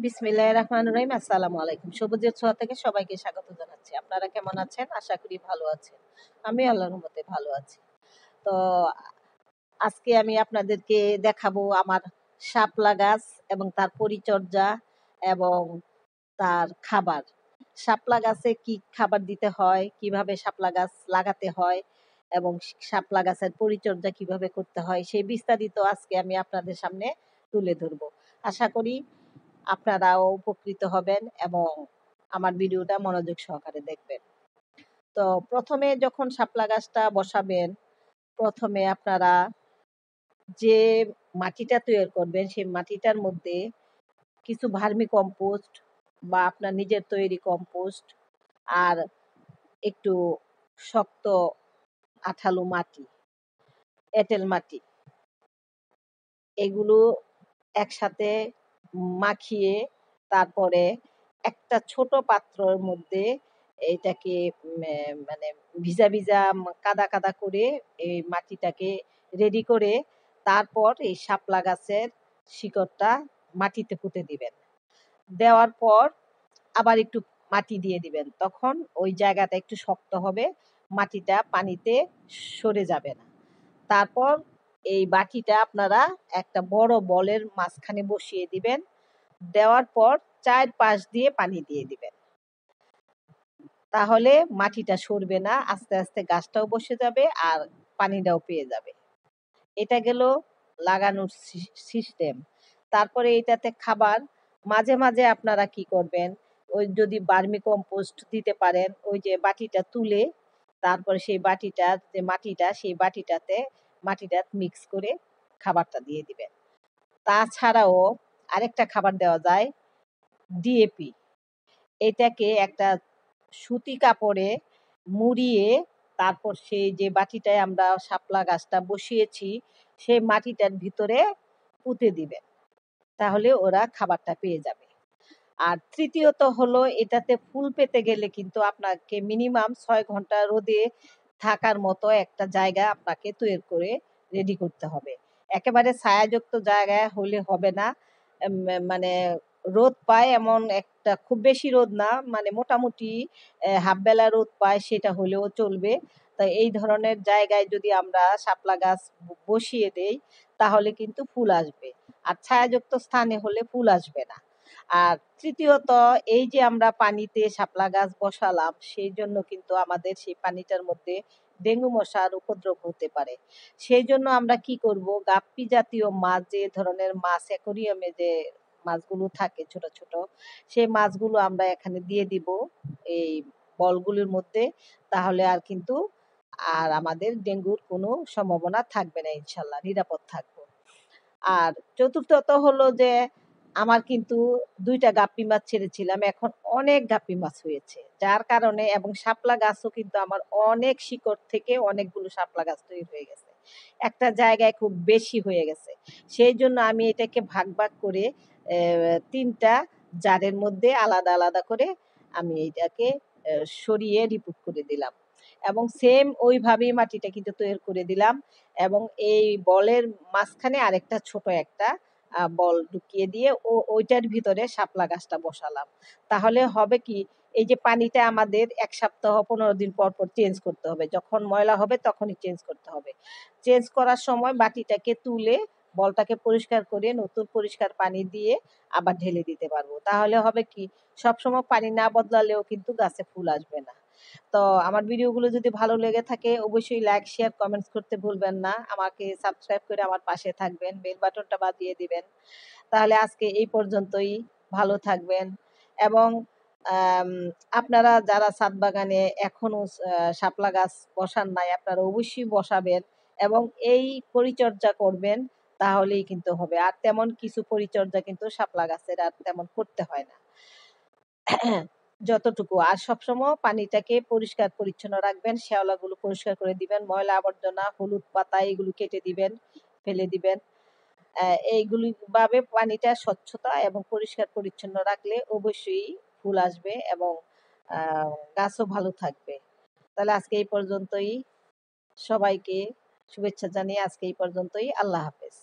বিসমিল্লাহির রহমানির রহিম। আসসালামু আলাইকুম। সবুজের ছোঁয়া থেকে সবাইকে স্বাগত জানাচ্ছি। আপনারা কেমন আছেন? আশা করি ভালো আছেন। আমি আল্লাহর রহমতে ভালো আছি। তো আজকে আমি আপনাদেরকে দেখাবো আমার শাপলা গাছ এবং তার পরিচর্যা এবং তার খাবার। শাপলা গাছে কি খাবার দিতে হয়, কিভাবে শাপলা গাছ লাগাতে হয় এবং শাপলা গাছের পরিচর্যা কিভাবে করতে হয়, সেই বিস্তারিত আজকে আমি আপনাদের সামনে তুলে ধরবো। আশা করি আপনারাও উপকৃত হবেন এবং আমার ভিডিওটা মনোযোগ সহকারে দেখবেন। তো প্রথমে যখন শাপলা গাছটা বসাবেন, প্রথমে আপনারা যে মাটিটা তৈরি করবেন সেই মাটিটার মধ্যে কিছু ভার্মি কম্পোস্ট বা আপনার নিজের তৈরি কম্পোস্ট আর একটু শক্ত আঠালো মাটি, এঁটেল মাটি, এগুলো একসাথে মাখিয়ে তারপরে একটা ছোট পাত্রের মধ্যে এটাকে মানে ভিজা ভিজা কাদা কাদা করে এই মাটিটাকে রেডি করে তারপর এই শাপলা গাছের শিকড়টা মাটিতে পুঁতে দিবেন। দেওয়ার পর আবার একটু মাটি দিয়ে দিবেন, তখন ওই জায়গাটা একটু শক্ত হবে, মাটিটা পানিতে সরে যাবে না। তারপর এই বাটিটা আপনারা একটা বড় বলের মাঝখানে বসিয়ে দিবেন। দেওয়ার পর ৪ পাশ দিয়ে পানি দিয়ে দিবেন, তাহলে মাটিটা সরবে না, আস্তে আস্তে গাছটাও বসে যাবে আর পানিটাও পেয়ে যাবে। এটা গেল লাগানোর সিস্টেম। তারপরে এটাতে খাবার মাঝে মাঝে আপনারা কি করবেন, ওই যদি বার্মি কম্পোস্ট দিতে পারেন, ওই যে বাটিটা তুলে তারপরে সেই বাটিটা যে মাটিটা সেই বাটিটাতে মাটিটা মিক্স করে খাবারটা দিয়ে দিবেন। তাছাড়াও আরেকটা খাবার দেওয়া যায়, ডিএপি। এটাকে একটা সুতি কাপড়ে মুড়িয়ে তারপর সেই যে বাটিটায় আমরা শাপলা গাছটা বসিয়েছি সেই মাটিটার ভিতরে পুঁতে দিবেন, তাহলে ওরা খাবারটা পেয়ে যাবে। আর তৃতীয়ত হলো, এটাতে ফুল পেতে গেলে কিন্তু আপনাকে মিনিমাম ৬ ঘন্টা রোদে থাকার মতো একটা জায়গা আপনাকে তৈরি করে রেডি করতে হবে। একেবারে ছায়াযুক্ত জায়গায় হলে হবে না, মানে রোদ পায় এমন একটা, খুব বেশি রোদ না, মানে মোটামুটি হাফ বেলা রোদ পায় সেটা হলেও চলবে। তাই এই ধরনের জায়গায় যদি আমরা শাপলা গাছ বসিয়ে দেই তাহলে কিন্তু ফুল আসবে, আর ছায়াযুক্ত স্থানে হলে ফুল আসবে না। আর তৃতীয়ত, এই যে আমরা পানিতে শাপলা গাছ বসালাম সেই জন্য কিন্তু আমাদের সেই পানিটার মধ্যে ডেঙ্গু মশার উপদ্রব হতে পারে। সেই জন্য আমরা কি করব, গাপ্পি জাতীয় মাছ, যে ধরনের মাছ অ্যাকোরিয়ামে যে মাছগুলো থাকে ছোট ছোট, সেই মাছগুলো আমরা এখানে দিয়ে দিব এই বলগুলোর মধ্যে, তাহলে আর কিন্তু আর আমাদের ডেঙ্গুর কোনো সম্ভাবনা থাকবে না, ইনশাল্লাহ নিরাপদ থাকবো। আর চতুর্থত হলো যে আমার কিন্তু ২টা গাপ্পি মাছ ছেড়েছিলাম, এখন অনেক গাপ্পি মাছ হয়েছে, যার কারণে এবং শাপলা গাছও কিন্তু আমার অনেক শিকড় থেকে অনেকগুলো শাপলা গাছ তৈরি হয়ে গেছে, একটা জায়গায় খুব বেশি হয়ে গেছে। সেই জন্য আমি এটাকে ভাগ ভাগ করে ৩টা জারের মধ্যে আলাদা আলাদা করে আমি এটাকে সরিয়ে রিপুট করে দিলাম এবং সেম ওইভাবেই মাটিটা কিন্তু তৈরি করে দিলাম এবং এই বলের মাঝখানে আরেকটা ছোট একটা বল ঢুকিয়ে দিয়ে ওইটার ভিতরে শাপলা গাছটা বসালাম। তাহলে হবে কি, এই যে পানিটা আমাদের ১ সপ্তাহ ১৫ দিন পর পর চেঞ্জ করতে হবে, যখন ময়লা হবে তখনই চেঞ্জ করতে হবে। চেঞ্জ করার সময় বাটিটাকে তুলে বলটাকে পরিষ্কার করে নতুন পরিষ্কার পানি দিয়ে আবার ঢেলে দিতে পারবো। তাহলে হবে কি, সবসময় পানি না বদলালেও কিন্তু গাছে ফুল আসবে না। তো আমার ভিডিওগুলো যদি ভালো লেগে থাকে অবশ্যই লাইক, শেয়ার, কমেন্টস করতে ভুলবেন না। আমাকে সাবস্ক্রাইব করে আমার পাশে থাকবেন, বেল বাটনটা বাজিয়ে দিবেন। তাহলে আজকে এই পর্যন্তই, ভালো থাকবেন। এবং আপনারা যারা ছাদ বাগানে এখনো শাপলা গাছ বসান নাই, আপনারা অবশ্যই বসাবেন এবং এই পরিচর্যা করবেন, তাহলেই কিন্তু হবে। আর তেমন কিছু পরিচর্যা কিন্তু শাপলা গাছের আর তেমন করতে হয় না যতটুকু। আর সবসময় পানিটাকে পরিষ্কার পরিচ্ছন্ন রাখবেন, শ্যাওলাগুলো পরিষ্কার করে দিবেন, ময়লা আবর্জনা, হলুদ পাতা এগুলো কেটে দিবেন, ফেলে দিবেন। এইগুলি ভাবে পানিটা স্বচ্ছতা এবং পরিষ্কার পরিচ্ছন্ন রাখলে অবশ্যই ফুল আসবে এবং গাছও ভালো থাকবে। তাহলে আজকে এই পর্যন্তই, সবাইকে শুভেচ্ছা জানিয়ে আজকে এই পর্যন্তই। আল্লাহ হাফেজ।